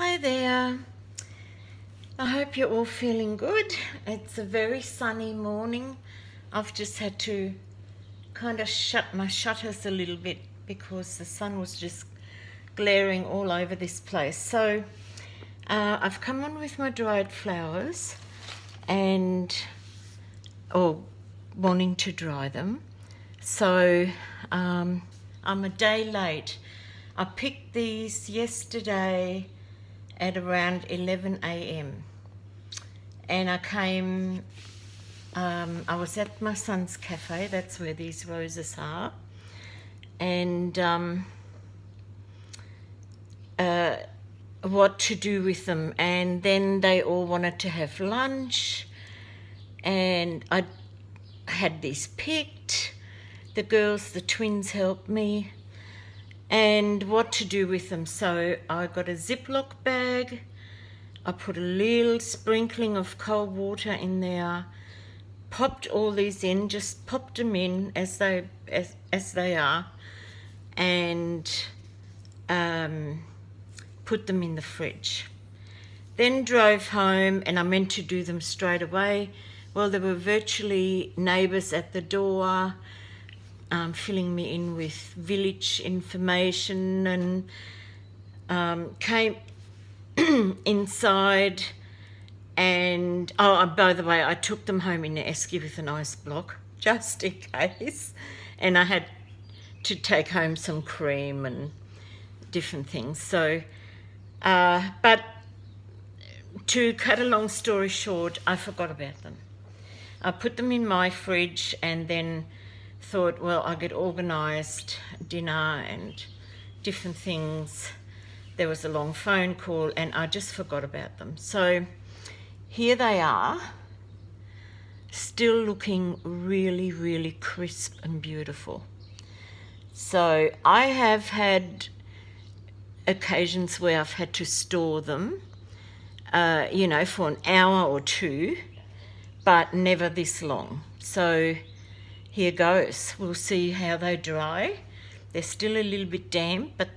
Hi there. I hope you're all feeling good. It's a very sunny morning. I've just had to kind of shut my shutters a little bit because the sun was just glaring all over this place. So I've come on with my dried flowers and wanting to dry them. So I'm a day late. I picked these yesterday at around 11 a.m. and I was at my son's cafe, that's where these roses are, and what to do with them. And then they all wanted to have lunch, and I had these picked. The girls, the twins, helped me, and what to do with them. So I got a Ziploc bag. I put a little sprinkling of cold water in there, popped all these in, just popped them in as they are, and put them in the fridge. Then drove home, and I meant to do them straight away. Well, there were virtually neighbours at the door, filling me in with village information, and came inside. And by the way, I took them home in the esky with an ice block just in case, and I had to take home some cream and different things. So but to cut a long story short, I forgot about them. I put them in my fridge and then thought, well, I'll get organised, dinner and different things. There was a long phone call and I just forgot about them. So here they are, still looking really, really crisp and beautiful. So I have had occasions where I've had to store them, for an hour or two, but never this long. So here goes. We'll see how they dry. They're still a little bit damp, but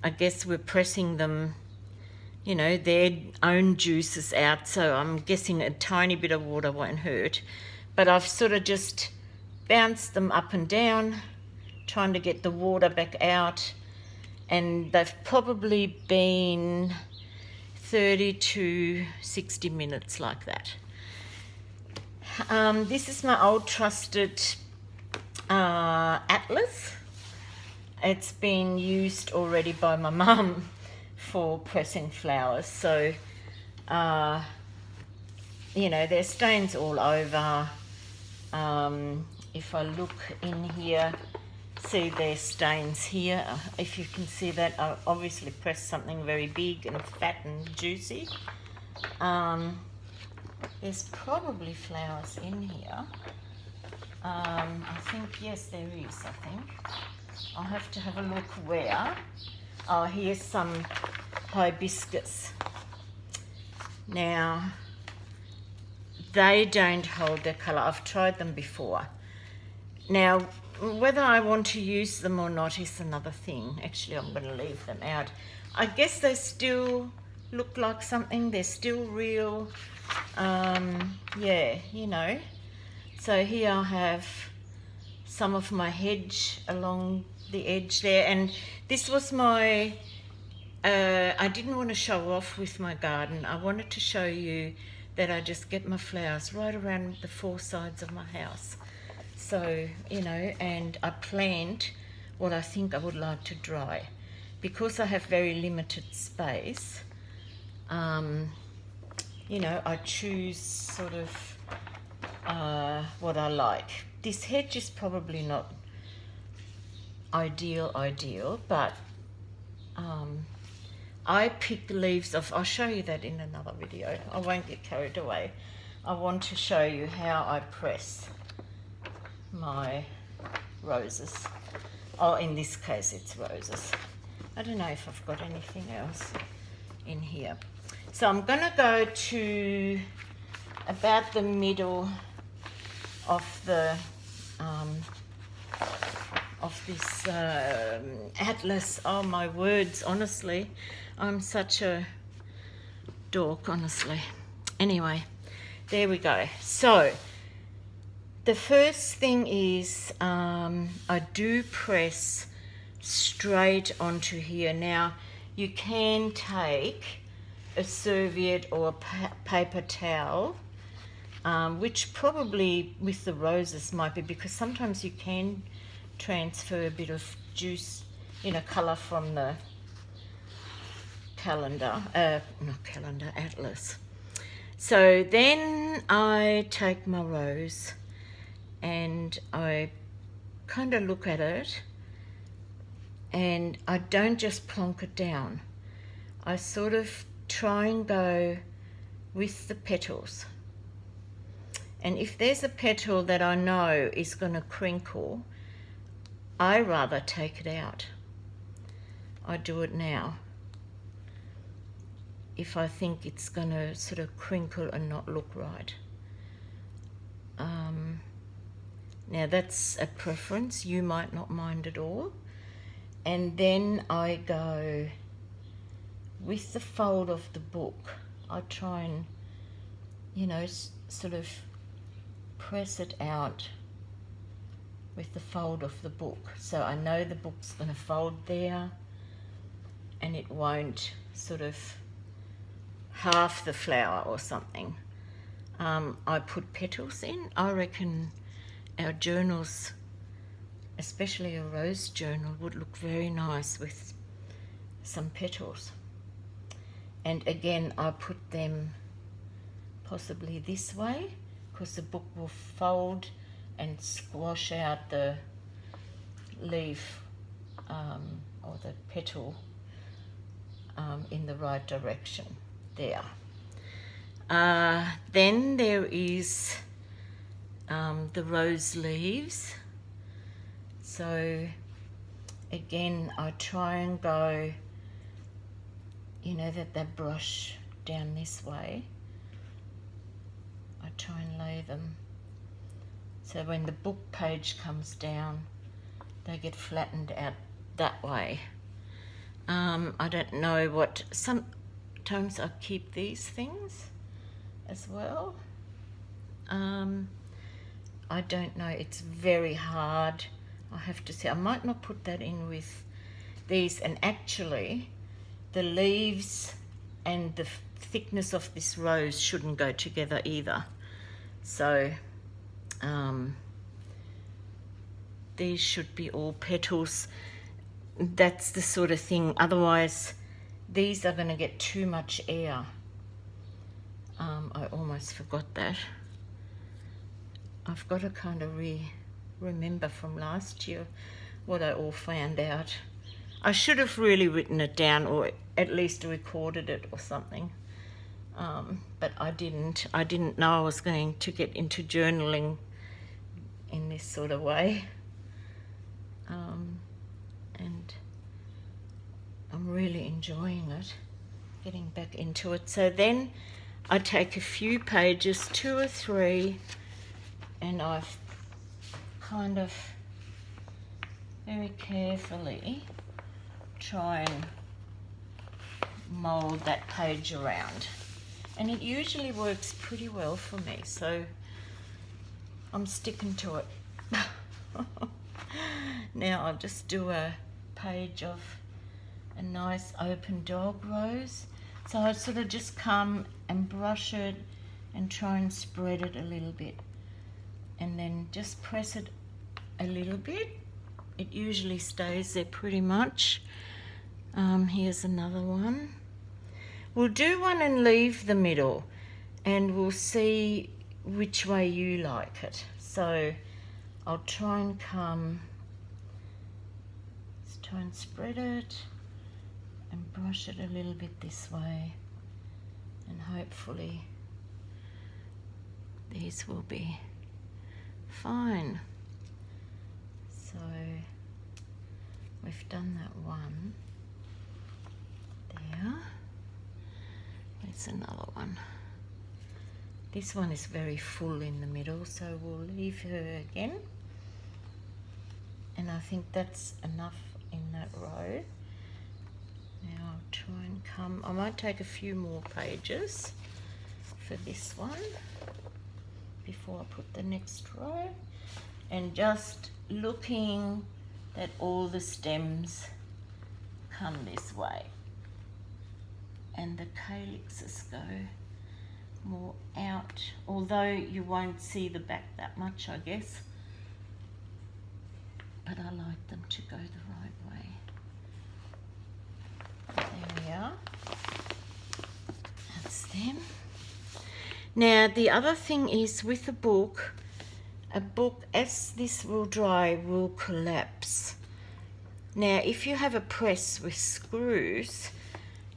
I guess we're pressing them, their own juices out. So I'm guessing a tiny bit of water won't hurt. But I've sort of just bounced them up and down, trying to get the water back out. And they've probably been 30 to 60 minutes like that. This is my old trusted Atlas. It's been used already by my mum for pressing flowers. So, there's stains all over. If I look in here, see there's stains here. If you can see that, I obviously pressed something very big and fat and juicy. There's probably flowers in here. I think, yes, there is, I think. I'll have to have a look where. Oh, here's some hibiscus. Now, they don't hold their colour. I've tried them before. Now, whether I want to use them or not is another thing. Actually, I'm going to leave them out. I guess they still look like something. They're still real. So here I have some of my hedge along the edge there, and this was my I didn't want to show off with my garden. I wanted to show you that I just get my flowers right around the four sides of my house. So, and I plant what I think I would like to dry. Because I have very limited space, I choose sort of what I like. This hedge is probably not ideal, but I pick the leaves off. I'll show you that in another video. I won't get carried away. I want to show you how I press my roses. Oh, in this case it's roses. I don't know if I've got anything else in here. So I'm going to go to about the middle of the of this atlas. Oh my words, honestly, I'm such a dork, honestly. Anyway, there we go. So the first thing is I do press straight onto here. Now you can take a serviette or a paper towel, which probably with the roses might be, because sometimes you can transfer a bit of juice, colour from the atlas. So then I take my rose and I kind of look at it, and I don't just plonk it down. I sort of try and go with the petals. And if there's a petal that I know is going to crinkle, I rather take it out. I do it now if I think it's going to sort of crinkle and not look right. Now that's a preference, you might not mind at all. And then I go with the fold of the book. I try and, sort of press it out with the fold of the book. So I know the book's going to fold there and it won't sort of half the flower or something. I put petals in. I reckon our journals, especially a rose journal, would look very nice with some petals. And again, I put them possibly this way, because the book will fold and squash out the leaf or the petal in the right direction there. Then there is the rose leaves. So again, I try and go, that they brush down this way. I try and lay them so when the book page comes down, they get flattened out that way. I don't know what, sometimes I keep these things as well. I don't know, it's very hard. I have to say, I might not put that in with these, and actually the leaves and the thickness of this rose shouldn't go together either. So these should be all petals. That's the sort of thing, otherwise these are going to get too much air. I almost forgot that. I've got to kind of remember from last year what I all found out. I should have really written it down, or at least recorded it or something. But I didn't. I didn't know I was going to get into journaling in this sort of way. And I'm really enjoying it, getting back into it. So then I take a few pages, 2 or 3, and I've kind of very carefully try and mold that page around, and it usually works pretty well for me, so I'm sticking to it. Now I'll just do a page of a nice open dog rose. So I sort of just come and brush it and try and spread it a little bit, and then just press it a little bit. It usually stays there pretty much. Here's another one. We'll do one and leave the middle, and we'll see which way you like it. So I'll try and spread it and brush it a little bit this way, and hopefully these will be fine. So we've done that one there. There's another one. This one is very full in the middle, so we'll leave her again. and I think that's enough in that row. Now I'll try and come, I might take a few more pages for this one before I put the next row, and just looking that all the stems come this way and the calyxes go more out, although you won't see the back that much, I guess, but I like them to go the right way. There we are, that's them. Now the other thing is with a book, as this will dry, will collapse. Now if you have a press with screws,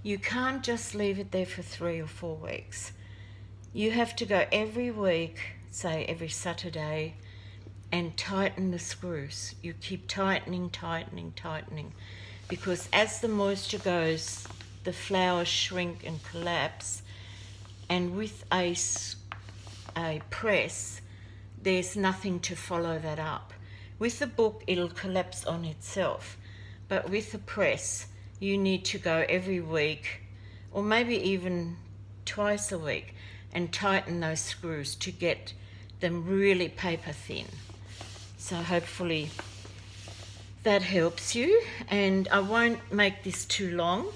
you can't just leave it there for 3 or 4 weeks. You have to go every week, say every Saturday, and tighten the screws. You keep tightening, tightening, tightening, because as the moisture goes, the flowers shrink and collapse, and with a press, there's nothing to follow that up. With the book, it'll collapse on itself, but with the press, you need to go every week, or maybe even twice a week, and tighten those screws to get them really paper thin. So hopefully that helps you, and I won't make this too long.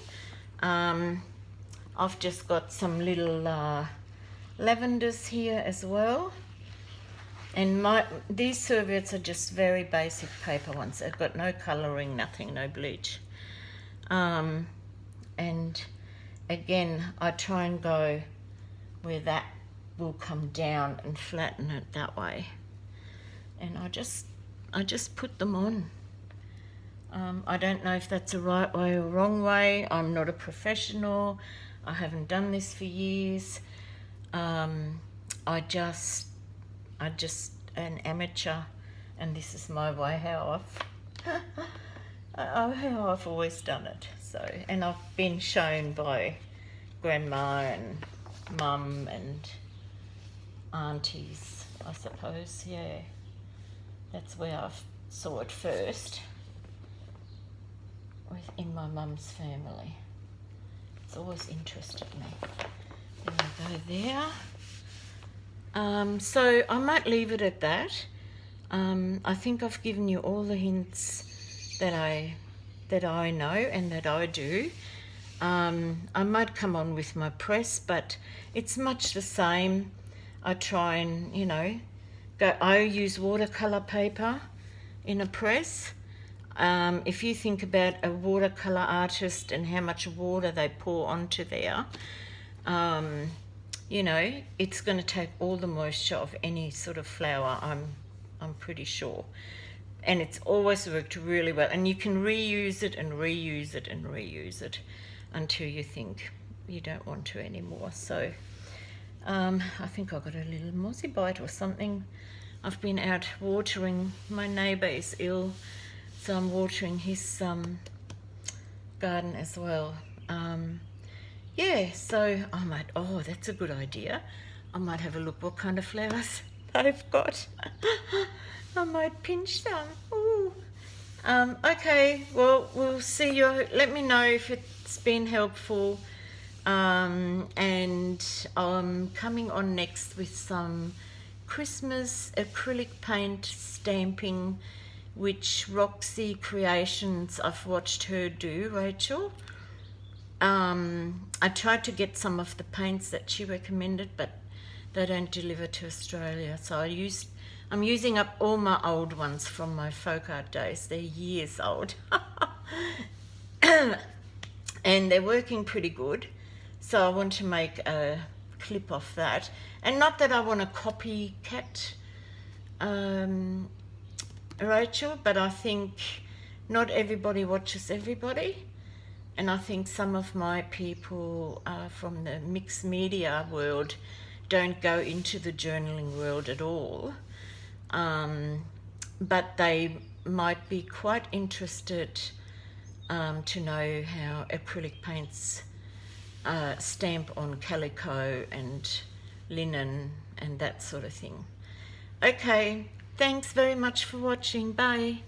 I've just got some little lavenders here as well, and these serviettes are just very basic paper ones. They've got no colouring, nothing, no bleach. And again, I try and go where that will come down and flatten it that way, and I just put them on. I don't know if that's a right way or wrong way. I'm not a professional. I haven't done this for years. I just an amateur, and this is my way how I've always done it. So, and I've been shown by grandma and mum and aunties, I suppose. Yeah, that's where I saw it first, in my mum's family. It's always interested me. There we go there. So I might leave it at that. I think I've given you all the hints that I know and that I do. I might come on with my press, but it's much the same. I try and, I use watercolour paper in a press. If you think about a watercolour artist and how much water they pour onto there, it's going to take all the moisture of any sort of flower, I'm pretty sure. And it's always worked really well. And you can reuse it and reuse it and reuse it until you think you don't want to anymore. So I think I got a little mozzie bite or something. I've been out watering. My neighbour is ill, so I'm watering his garden as well. Yeah, so I might, that's a good idea. I might have a look what kind of flowers they've got. I might pinch some. Ooh. Okay, well, we'll see you. Let me know if it's been helpful. And I'm coming on next with some Christmas acrylic paint stamping, which Roxy Creations, I've watched her do, Rachel. I tried to get some of the paints that she recommended, but they don't deliver to Australia. So I'm using up all my old ones from my folk art days. They're years old. And they're working pretty good. So I want to make a clip of that. And not that I want to copycat Rachel, but I think not everybody watches everybody. And I think some of my people from the mixed media world don't go into the journaling world at all. But they might be quite interested to know how acrylic paints stamp on calico and linen and that sort of thing. Okay, thanks very much for watching. Bye.